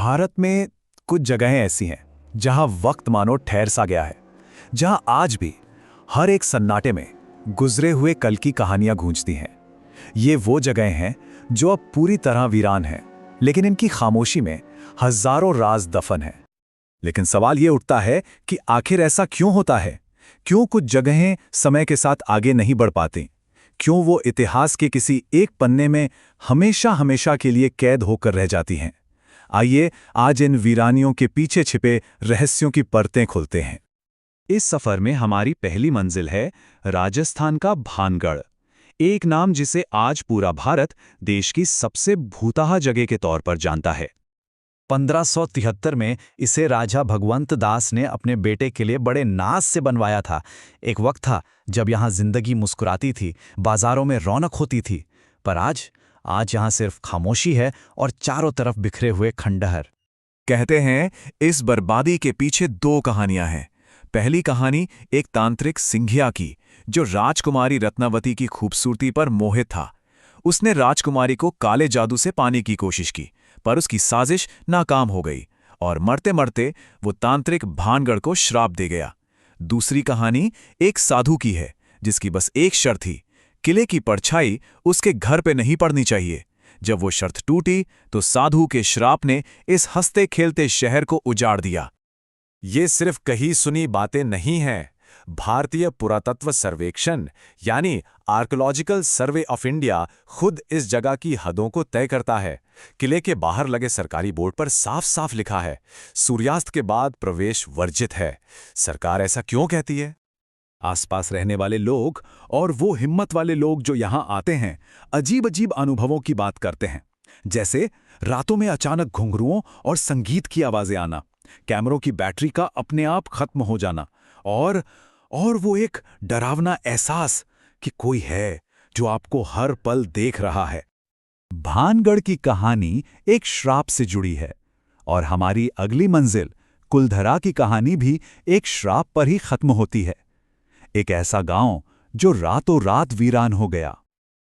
भारत में कुछ जगहें ऐसी हैं जहां वक्त मानो ठहर सा गया है, जहां आज भी हर एक सन्नाटे में गुजरे हुए कल की कहानियां गूंजती हैं। ये वो जगहें हैं जो अब पूरी तरह वीरान हैं, लेकिन इनकी खामोशी में हजारों राज दफन हैं। लेकिन सवाल ये उठता है कि आखिर ऐसा क्यों होता है? क्यों कुछ जगहें समय के साथ आगे नहीं बढ़ पाती? क्यों वो इतिहास के किसी एक पन्ने में हमेशा हमेशा के लिए कैद होकर रह जाती हैं? आइए आज इन वीरानियों के पीछे छिपे रहस्यों की परतें खोलते हैं। इस सफर में हमारी पहली मंजिल है राजस्थान का भानगढ़, एक नाम जिसे आज पूरा भारत देश की सबसे भूतहा जगह के तौर पर जानता है। 1573 में इसे राजा भगवंत दास ने अपने बेटे के लिए बड़े नाज से बनवाया था। एक वक्त था जब यहाँ जिंदगी मुस्कुराती थी, बाजारों में रौनक होती थी, पर आज यहाँ सिर्फ खामोशी है और चारों तरफ बिखरे हुए खंडहर। कहते हैं इस बर्बादी के पीछे दो कहानियां हैं। पहली कहानी एक तांत्रिक सिंघिया की, जो राजकुमारी रत्नावती की खूबसूरती पर मोहित था। उसने राजकुमारी को काले जादू से पाने की कोशिश की, पर उसकी साजिश नाकाम हो गई और मरते मरते वो तांत्रिक भानगढ़ को श्राप दे गया। दूसरी कहानी एक साधु की है, जिसकी बस एक शर्त थी, किले की परछाई उसके घर पे नहीं पड़नी चाहिए। जब वो शर्त टूटी तो साधु के श्राप ने इस हंसते खेलते शहर को उजाड़ दिया। ये सिर्फ कही सुनी बातें नहीं हैं। भारतीय पुरातत्व सर्वेक्षण यानी आर्कियोलॉजिकल सर्वे ऑफ इंडिया खुद इस जगह की हदों को तय करता है। किले के बाहर लगे सरकारी बोर्ड पर साफ साफ लिखा है, सूर्यास्त के बाद प्रवेश वर्जित है। सरकार ऐसा क्यों कहती है? आसपास रहने वाले लोग और वो हिम्मत वाले लोग जो यहाँ आते हैं, अजीब अजीब अनुभवों की बात करते हैं। जैसे रातों में अचानक घुंघरुओं और संगीत की आवाजें आना, कैमरों की बैटरी का अपने आप खत्म हो जाना, और वो एक डरावना एहसास कि कोई है जो आपको हर पल देख रहा है। भानगढ़ की कहानी एक श्राप से जुड़ी है, और हमारी अगली मंजिल कुलधरा की कहानी भी एक श्राप पर ही खत्म होती है। एक ऐसा गांव जो रातों रात वीरान हो गया।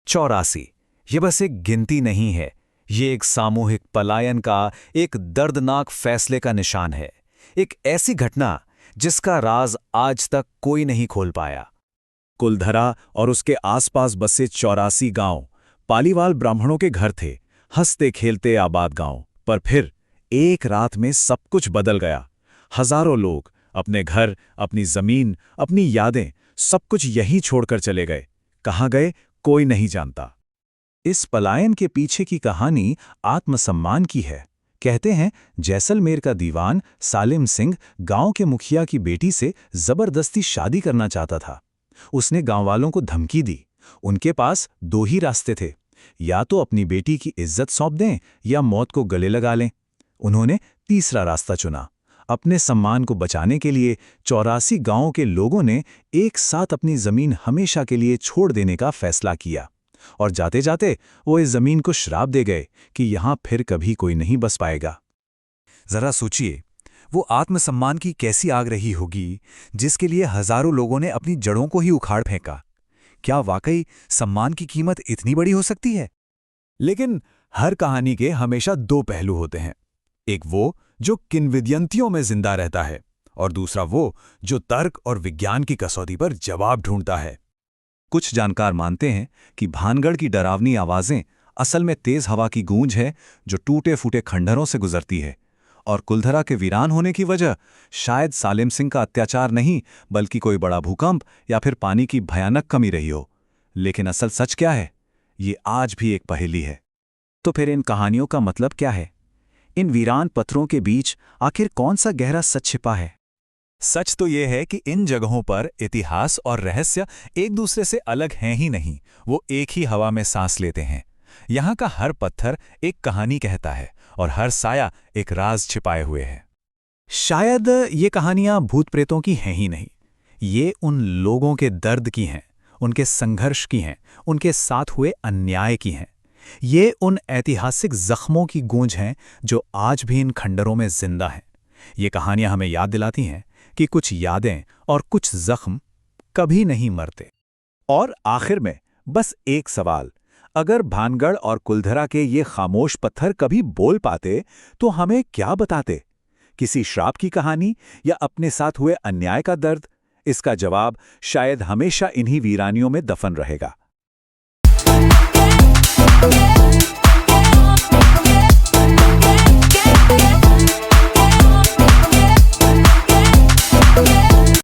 84 ये बस एक गिनती नहीं है, ये एक सामूहिक पलायन का, एक दर्दनाक फैसले का निशान है। एक ऐसी घटना जिसका राज आज तक कोई नहीं खोल पाया। कुलधरा और उसके आसपास बसे 84 गांव पालीवाल ब्राह्मणों के घर थे, हंसते खेलते आबाद गांव। पर फिर एक रात में सब कुछ बदल गया। हजारों लोग अपने घर, अपनी जमीन, अपनी यादें, सब कुछ यहीं छोड़कर चले गए। कहाँ गए कोई नहीं जानता। इस पलायन के पीछे की कहानी आत्मसम्मान की है। कहते हैं जैसलमेर का दीवान सालिम सिंह गांव के मुखिया की बेटी से जबरदस्ती शादी करना चाहता था। उसने गांव वालों को धमकी दी। उनके पास दो ही रास्ते थे, या तो अपनी बेटी की इज्जत सौंप दें या मौत को गले लगा लें। उन्होंने तीसरा रास्ता चुना। अपने सम्मान को बचाने के लिए 84 गांवों के लोगों ने एक साथ अपनी जमीन हमेशा के लिए छोड़ देने का फैसला किया, और जाते जाते वो इस जमीन को श्राप दे गए कि यहां फिर कभी कोई नहीं बस पाएगा। जरा सोचिए, वो आत्मसम्मान की कैसी आग रही होगी जिसके लिए हजारों लोगों ने अपनी जड़ों को ही उखाड़ फेंका। क्या वाकई सम्मान की कीमत इतनी बड़ी हो सकती है? लेकिन हर कहानी के हमेशा दो पहलू होते हैं। एक वो जो किंवदंतियों में जिंदा रहता है, और दूसरा वो जो तर्क और विज्ञान की कसौटी पर जवाब ढूंढता है। कुछ जानकार मानते हैं कि भानगढ़ की डरावनी आवाजें असल में तेज हवा की गूंज है जो टूटे फूटे खंडहरों से गुजरती है, और कुलधरा के वीरान होने की वजह शायद सालिम सिंह का अत्याचार नहीं, बल्कि कोई बड़ा भूकंप या फिर पानी की भयानक कमी रही हो। लेकिन असल सच क्या है, ये आज भी एक पहेली है। तो फिर इन कहानियों का मतलब क्या है? इन वीरान पत्थरों के बीच आखिर कौन सा गहरा सच छिपा है? सच तो यह है कि इन जगहों पर इतिहास और रहस्य एक दूसरे से अलग हैं ही नहीं, वो एक ही हवा में सांस लेते हैं। यहाँ का हर पत्थर एक कहानी कहता है, और हर साया एक राज छिपाए हुए है। शायद ये कहानियां भूत प्रेतों की हैं ही नहीं, ये उन लोगों के दर्द की हैं, उनके संघर्ष की हैं, उनके साथ हुए अन्याय की हैं। ये उन ऐतिहासिक जख्मों की गूंज हैं जो आज भी इन खंडरों में जिंदा हैं। ये कहानियां हमें याद दिलाती हैं कि कुछ यादें और कुछ जख्म कभी नहीं मरते। और आखिर में बस एक सवाल, अगर भानगढ़ और कुलधरा के ये खामोश पत्थर कभी बोल पाते तो हमें क्या बताते? किसी श्राप की कहानी या अपने साथ हुए अन्याय का दर्द? इसका जवाब शायद हमेशा इन्हीं वीरानियों में दफन रहेगा।